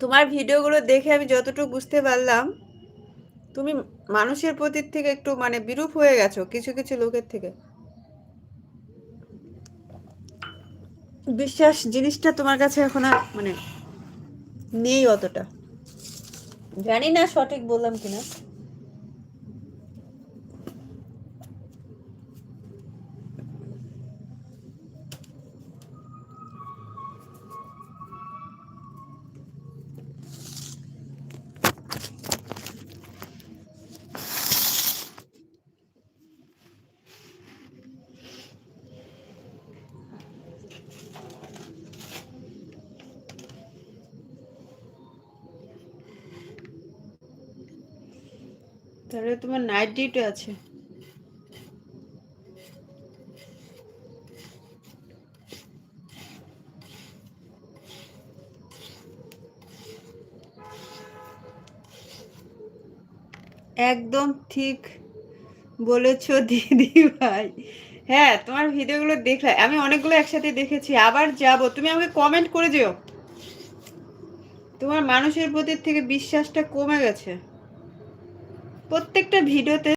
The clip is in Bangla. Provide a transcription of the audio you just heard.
তোমার ভিডিওগুলো দেখে আমি যতটুকু বুঝতে পারলাম, তুমি মানুষের প্রতি থেকে একটু মানে বিরূপ হয়ে গেছো কিছু কিছু লোকের থেকে। বিশ্বাস জিনিসটা তোমার কাছে এখন আর মানে নেই অতটা। জানি না সঠিক বললাম কিনা। তাহলে তোমার নাইট ডিউটি আছে। একদম ঠিক বলেছো দিদি ভাই। হ্যাঁ, তোমার ভিডিওগুলো দেখলে আমি অনেকগুলো একসাথে দেখেছি, আবার যাব। তুমি আমাকে কমেন্ট করে যেও। তোমার মানুষের প্রতি থেকে বিশ্বাসটা কমে গেছে প্রত্যেকটা ভিডিওতে।